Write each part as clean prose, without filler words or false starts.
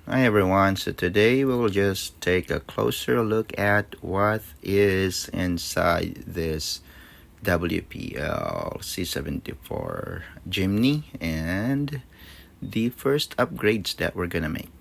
Hi everyone, so today we will just take a closer look at what is inside this WPL C74 Jimny and the first upgrades that we're gonna make.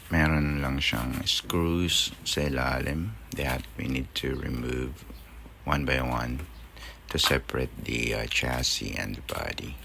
Meron lang siyang screws sa ilalim that we need to remove one by one to separate the chassis and the body.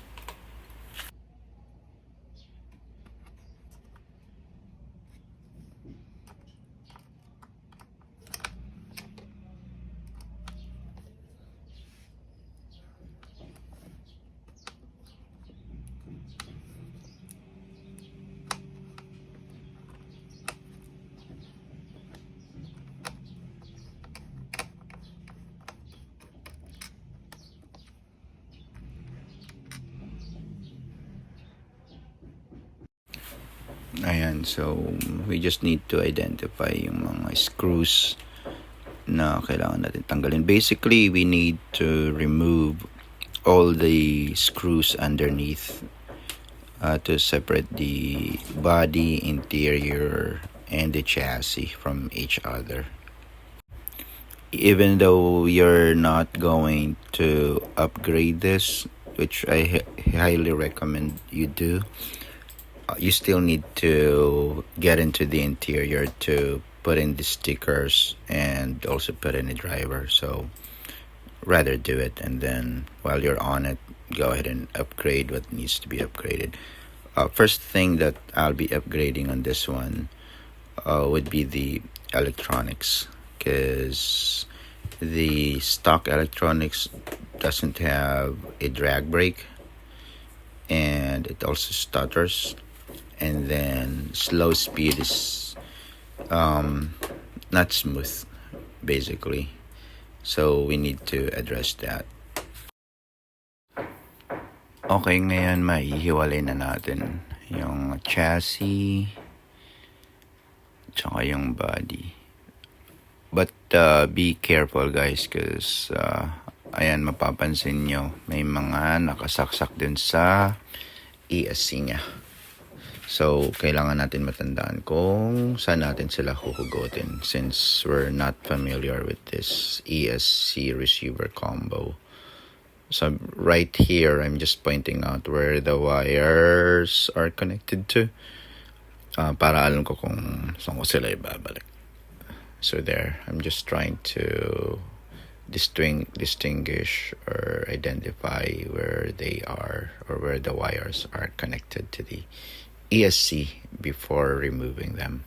Ayan, so we just need to identify yung mga screws na kailangan natin tanggalin. Basically, we need to remove all the screws underneath to separate the body, interior, and the chassis from each other. Even though you're not going to upgrade this, which I highly recommend you do, you still need to get into the interior to put in the stickers and also put in a driver. So rather do it, and then while you're on it, go ahead and upgrade what needs to be upgraded. First thing that I'll be upgrading on this one would be the electronics, because the stock electronics doesn't have a drag brake, and it also stutters, and then slow speed is not smooth basically, so we need to address that. Okay, ngayon maihiwalay na natin yung chassis tsaka yung body, but be careful guys, because ayan, mapapansin nyo may mga nakasaksak din sa ESC nya. So, kailangan natin matandaan kung saan natin sila huhugutin, since we're not familiar with this ESC receiver combo. So, right here, I'm just pointing out where the wires are connected to, para alam ko kung saan ko sila ibabalik. So there, I'm just trying to distinguish or identify where they are, or where the wires are connected to the ESC before removing them.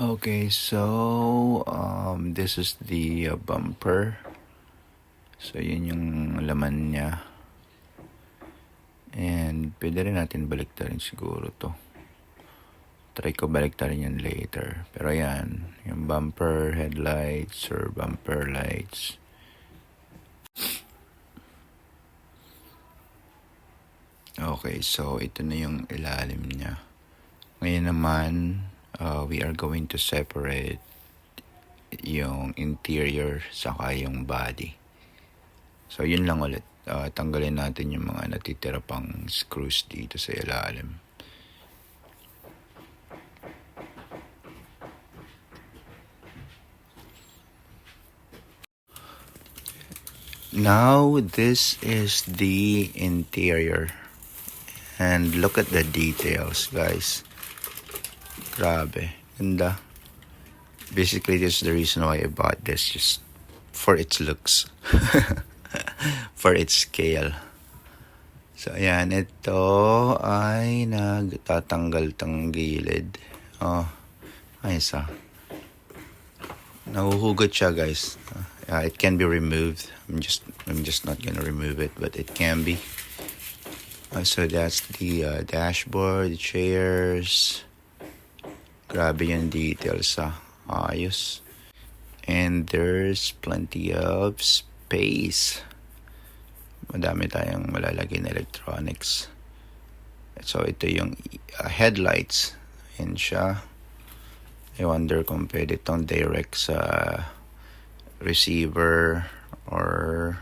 Okay, so this is the bumper. So yun yung laman niya. And pwede rin natin baliktarin siguro to. Try ko baliktarin yan later. Pero yan, yung bumper headlights or bumper lights. Okay, so ito na yung ilalim niya. Ngayon naman, we are going to separate yung interior saka yung body. So yun lang ulit. Tanggalin natin yung mga natitira pang screws dito sa ilalim. Now this is the interior, and look at the details guys. Grabe, ganda. Basically, this is the reason why I bought this, just for its looks. For its scale. So, ayan. Ito ay nagtatanggal tang gilid. Oh, ayos ah. Nahuhugot siya, guys. It can be removed. I'm just not gonna remove it, but it can be. So that's the dashboard, the chairs. Grabe yung details ayos. And there's plenty of space. Madami tayong malalagay na electronics. So ito yung headlights. Ayan siya. I wonder kung pwede itong direct sa receiver or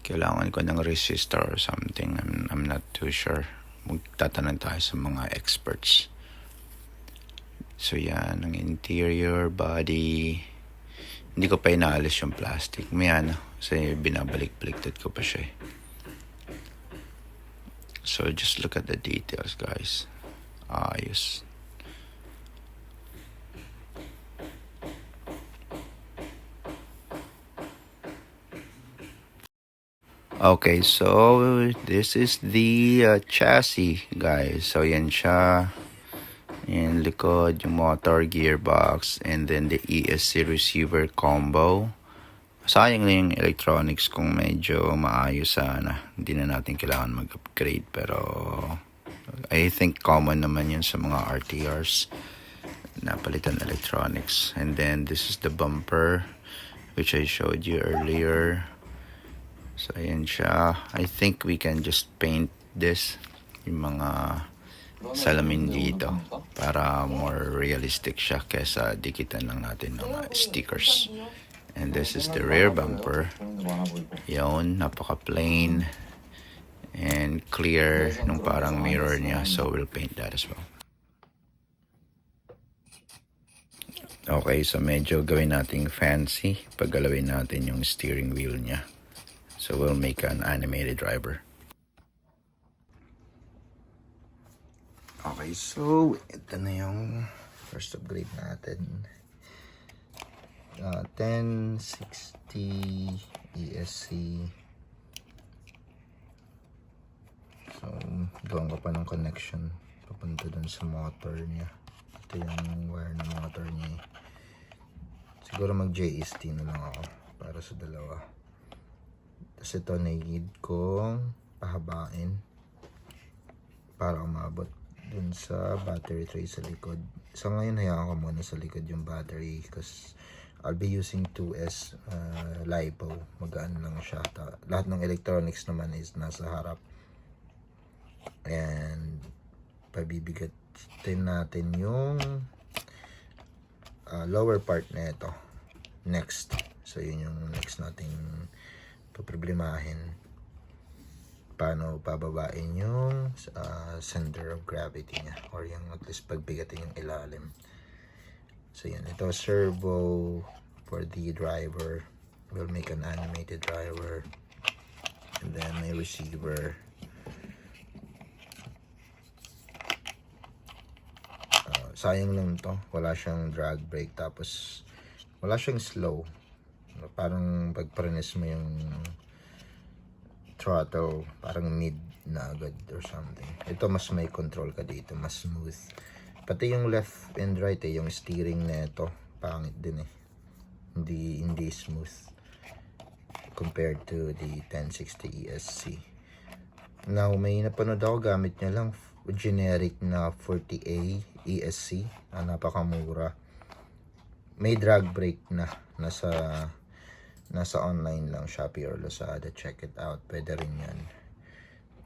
kailangan ko ng resistor or something. I'm not too sure. Magtatanong tayo sa mga experts. So yan, ang interior, body. Hindi ko pa inaalis yung plastic. May kasi binabalik-baliktad ko pa siya. So just look at the details, guys. Ayos. Okay, so this is the chassis, guys. So yan siya. Yan likod, yung motor, gearbox, and then the ESC receiver combo. Sayang lang yung electronics kung medyo maayos sana. Hindi na natin kailangan mag-upgrade, pero I think common naman yun sa mga RTRs. Napalitan electronics. And then this is the bumper, which I showed you earlier. So, ayan siya. I think we can just paint this, yung mga salamin dito, para more realistic siya kesa dikitan lang natin ng stickers. And this is the rear bumper. Yun, napaka-plain and clear nung parang mirror niya. So, we'll paint that as well. Okay, so medyo gawin nating fancy. Paggalawin natin yung steering wheel niya. So we'll make an animated driver. Okay, so ito na yung first upgrade natin. 1060 ESC. So gawin ko pa ng connection papunta dun sa motor niya. Ito yung wire ng motor niya. Siguro mag JST na lang ako para sa dalawa. Tapos ito need kong pahabain para umabot dun sa battery tray sa likod. So ngayon hayaan ko muna sa likod yung battery because I'll be using 2S LiPo. Magaan lang siya. Lahat ng electronics naman is nasa harap. And pabibigatin natin yung lower part na ito next. So yun yung next nating problemahin, paano pababain yung center of gravity niya or yung at least pagbigatin yung ilalim. So yan, ito servo for the driver. We'll make an animated driver, and then may receiver. Sayang lang to, wala siyang drag brake, tapos wala siyang slow. Parang pagprenes mo yung throttle, parang mid na agad or something. Ito mas may control ka dito, mas smooth. Pati yung left and right yung steering na ito, pangit din hindi smooth compared to the 1060 ESC. Now may napanood ako, gamit niya lang generic na 40A ESC, napakamura. May drag brake na, nasa online lang, Shopee or Lazada. Check it out, pwede rin yan.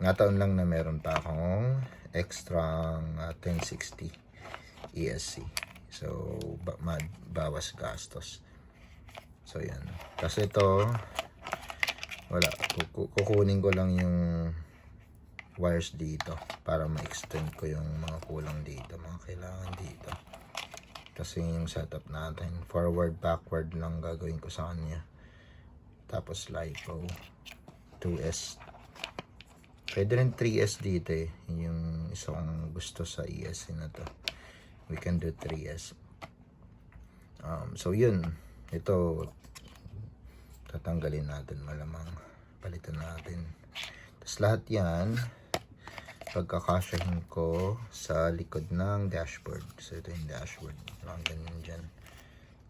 Ngataon lang na meron pa akong extra 1060 ESC, so bawas gastos. So yan, kasi ito wala, kukunin ko lang yung wires dito para ma-extend ko yung mga kulang dito, mga kailangan dito. Kasi yung setup natin, forward, backward lang gagawin ko sa kanya. Tapos LiPo, 2S. Pwede rin 3S dito yung isa kong gusto sa ESC na to. We can do 3S. So yun, ito tatanggalin natin, malamang palitan natin. Tapos lahat yan pagkakasyahin ko sa likod ng dashboard. So ito yung dashboard, lang ganyan dyan,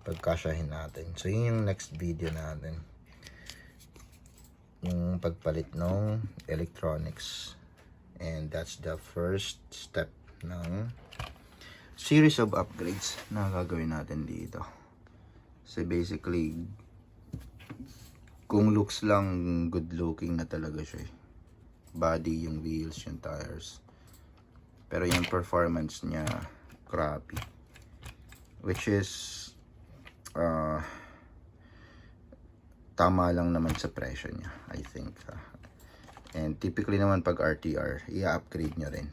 pagkasyahin natin. So yun yung next video natin, yung pagpalit ng electronics, and that's the first step ng series of upgrades na gagawin natin dito. So basically, kung looks lang, good looking na talaga siya. Body, yung wheels, yung tires. Pero yung performance niya, crappy. Which is, tama lang naman sa presyo niya, I think. And typically naman pag RTR, i-upgrade nyo rin.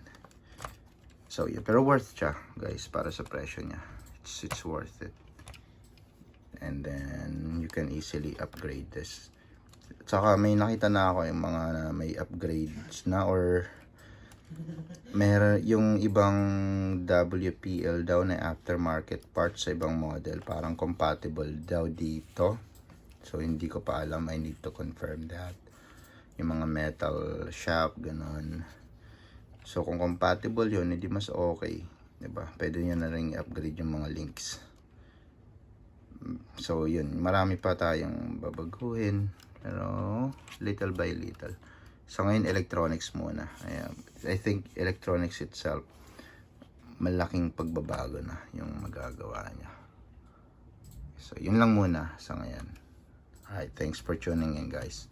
So yeah, pero worth siya guys para sa presyo niya. It's worth it. And then you can easily upgrade this. Saka may nakita na ako yung mga may upgrades na, or meron yung ibang WPL daw na aftermarket parts sa ibang model, parang compatible daw dito. So hindi ko pa alam, I need to confirm that. Yung mga metal shaft, ganon. So kung compatible yun, hindi mas okay, diba? Pwede nyo na rin i-upgrade yung mga links. So yun, marami pa tayong babaguhin, pero little by little. So ngayon electronics muna. I think electronics itself, malaking pagbabago na yung magagawa niya. So yun lang muna sa ngayon. Alright, thanks for tuning in guys.